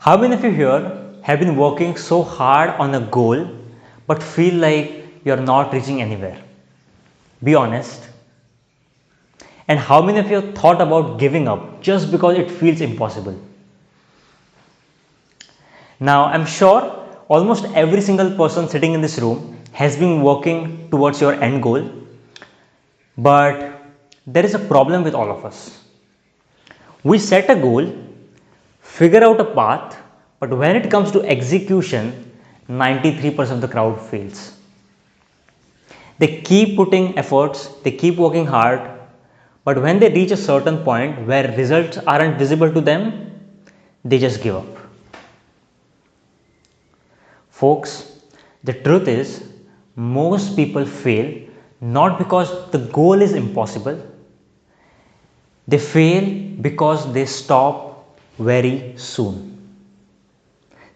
How many of you here have been working so hard on a goal but feel like you're not reaching anywhere? Be honest. And how many of you have thought about giving up just because it feels impossible? Now, I'm sure almost every single person sitting in this room has been working towards your end goal, but there is a problem with all of us. We set a goal, figure out a path, but when it comes to execution, 93% of the crowd fails. They keep putting efforts, they keep working hard, but when they reach a certain point where results aren't visible to them, they just give up. Folks, the truth is, most people fail not because the goal is impossible, they fail because they stop very soon.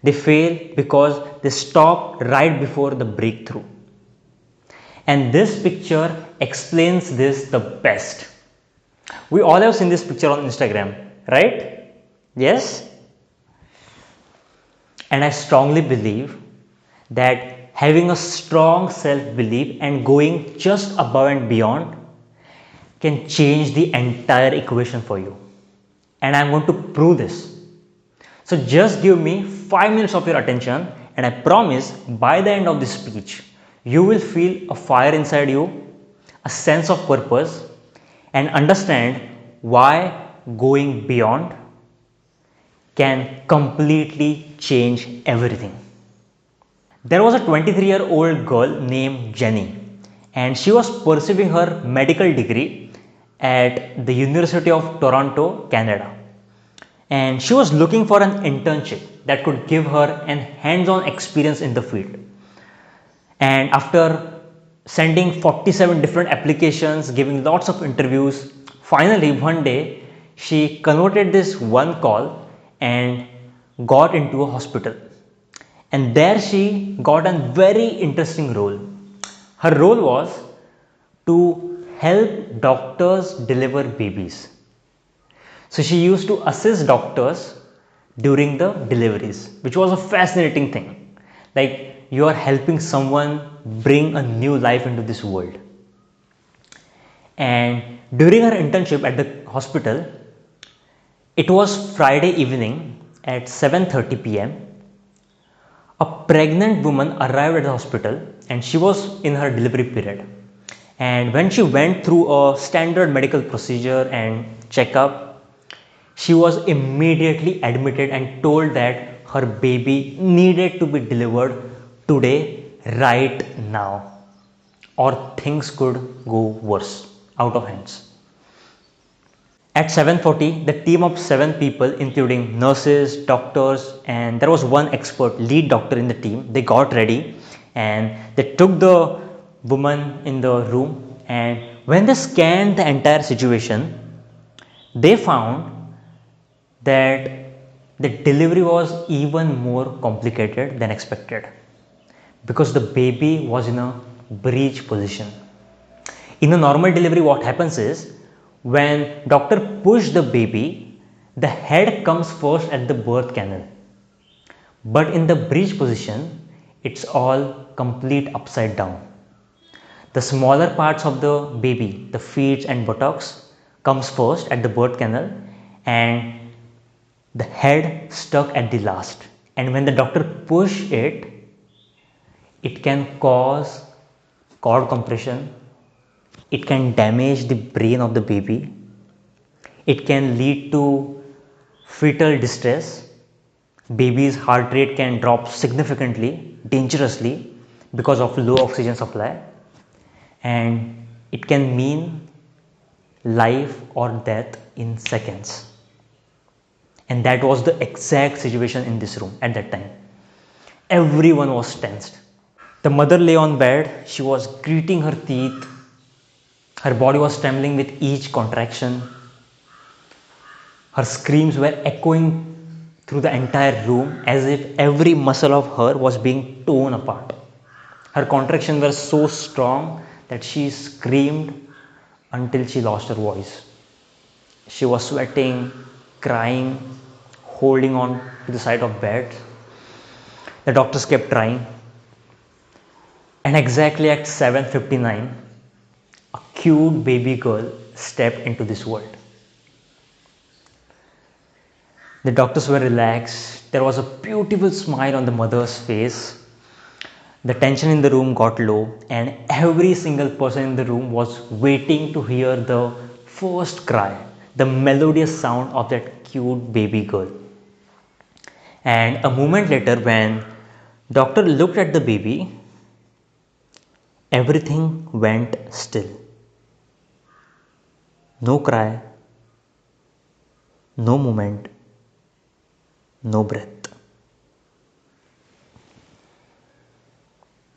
They fail because they stop right before the breakthrough. And this picture explains this the best. We all have seen this picture on Instagram, right? Yes? And I strongly believe that having a strong self-belief and going just above and beyond can change the entire equation for you. And I'm going to prove this. So just give me 5 minutes of your attention, and I promise by the end of this speech, you will feel a fire inside you, a sense of purpose, and understand why going beyond can completely change everything. There was a 23-year-old girl named Jenny, and she was pursuing her medical degree at the University of Toronto, Canada. And she was looking for an internship that could give her an hands-on experience in the field. And after sending 47 different applications, giving lots of interviews, finally one day she converted this one call and got into a hospital. And there she got a very interesting role. Her role was to help doctors deliver babies. So she used to assist doctors during the deliveries, which was a fascinating thing. Like, you are helping someone bring a new life into this world. And during her internship at the hospital, it was Friday evening at 7:30 p.m. A pregnant woman arrived at the hospital and she was in her delivery period. And when she went through a standard medical procedure and checkup, she was immediately admitted and told that her baby needed to be delivered today, right now, or things could go worse, out of hands. At 7:40, the team of 7 people, including nurses, doctors, and there was one expert, lead doctor in the team, they got ready and they took the woman in the room, and when they scanned the entire situation, they found that the delivery was even more complicated than expected because the baby was in a breech position. In a normal delivery, what happens is when doctor push the baby, the head comes first at the birth canal. But in the breech position, it's all complete upside down. The smaller parts of the baby, the feet and buttocks, comes first at the birth canal, and the head stuck at the last. And when the doctor push it, it can cause cord compression, it can damage the brain of the baby, it can lead to fetal distress, baby's heart rate can drop significantly, dangerously because of low oxygen supply, and it can mean life or death in seconds. And that was the exact situation in this room at that time. Everyone was tensed. The mother lay on bed, she was gritting her teeth, her body was trembling with each contraction. Her screams were echoing through the entire room as if every muscle of her was being torn apart. Her contractions were so strong that she screamed until she lost her voice. She was sweating, crying, holding on to the side of bed. The doctors kept trying, and exactly at 7:59, a cute baby girl stepped into this world. The doctors were relaxed. There was a beautiful smile on the mother's face. The tension in the room got low, and every single person in the room was waiting to hear the first cry, the melodious sound of that cute baby girl. And a moment later, when doctor looked at the baby, everything went still. No cry, no movement, no breath.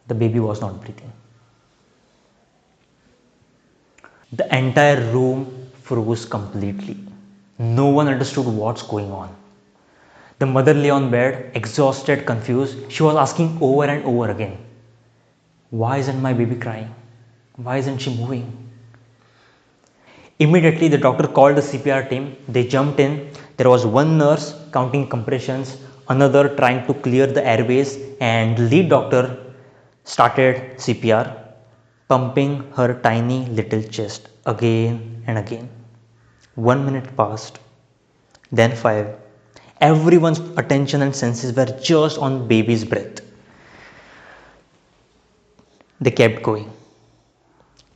The baby was not breathing. The entire room froze completely. No one understood what's going on. The mother lay on bed, exhausted, confused. She was asking over and over again, "Why isn't my baby crying? Why isn't she moving?" Immediately, the doctor called the CPR team. They jumped in. There was one nurse counting compressions, another trying to clear the airways, and the lead doctor started CPR, pumping her tiny little chest again and again. 1 minute passed, then 5. Everyone's attention and senses were just on baby's breath. They kept going.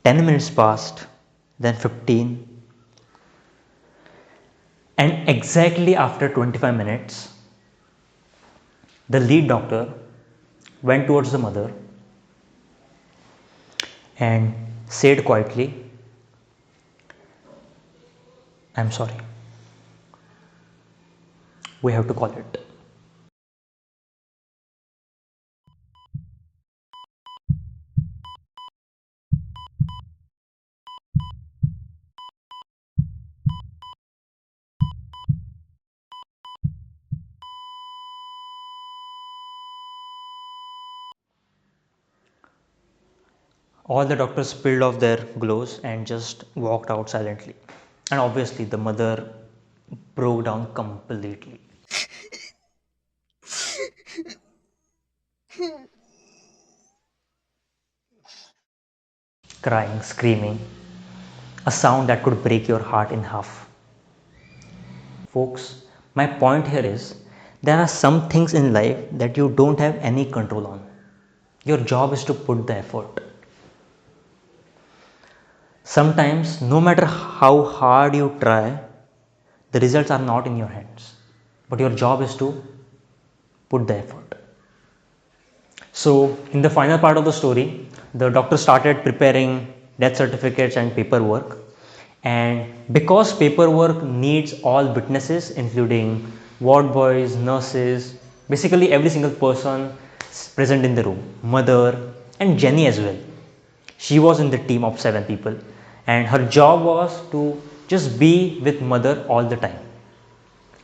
10 minutes passed, then 15. And exactly after 25 minutes, the lead doctor went towards the mother and said quietly, "I'm sorry. We have to call it." All the doctors peeled off their gloves and just walked out silently. And obviously, the mother broke down completely, crying, screaming, a sound that could break your heart in half. Folks, my point here is there are some things in life that you don't have any control on. Your job is to put the effort. Sometimes, no matter how hard you try, the results are not in your hands. But your job is to put the effort. So, in the final part of the story, the doctor started preparing death certificates and paperwork. And because paperwork needs all witnesses, including ward boys, nurses, basically every single person present in the room, mother, and Jenny as well. She was in the team of 7 people, and her job was to just be with mother all the time.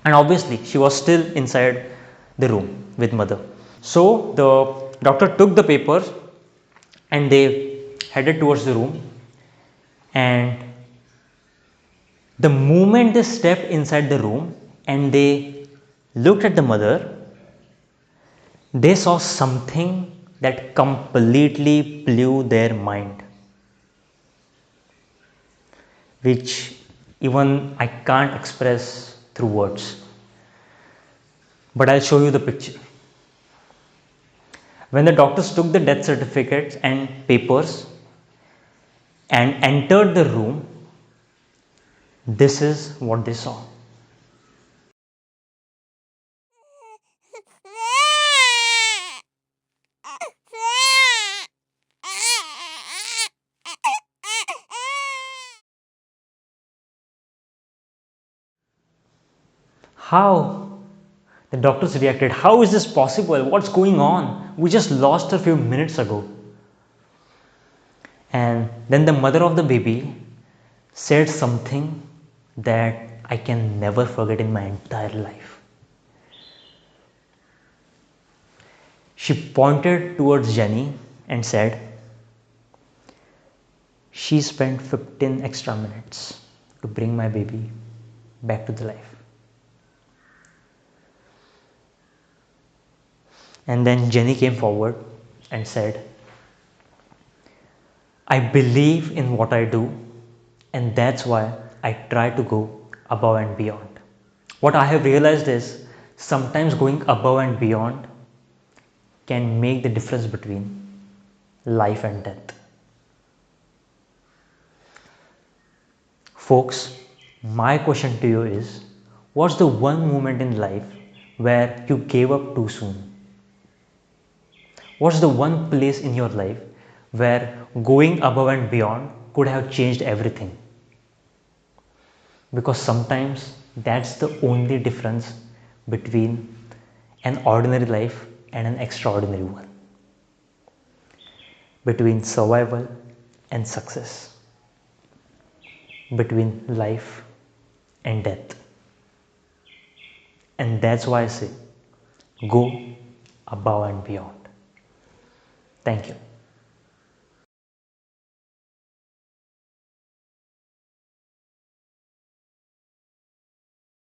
And obviously, she was still inside the room with mother. So the doctor took the papers and they headed towards the room, and the moment they stepped inside the room and they looked at the mother, they saw something that completely blew their mind, which even I can't express through words. But I'll show you the picture. When the doctors took the death certificates and papers and entered the room, this is what they saw. How the doctors reacted? How is this possible? What's going on? We just lost her a few minutes ago. And then the mother of the baby said something that I can never forget in my entire life. She pointed towards Jenny and said, "She spent 15 extra minutes to bring my baby back to the life." And then Jenny came forward and said, I believe in what I do, and that's why I try to go above and beyond. What I have realized is sometimes going above and beyond can make the difference between life and death. Folks, my question to you is, what's the one moment in life where you gave up too soon? What's the one place in your life where going above and beyond could have changed everything? Because sometimes that's the only difference between an ordinary life and an extraordinary one, between survival and success, between life and death. And that's why I say, go above and beyond. Thank you.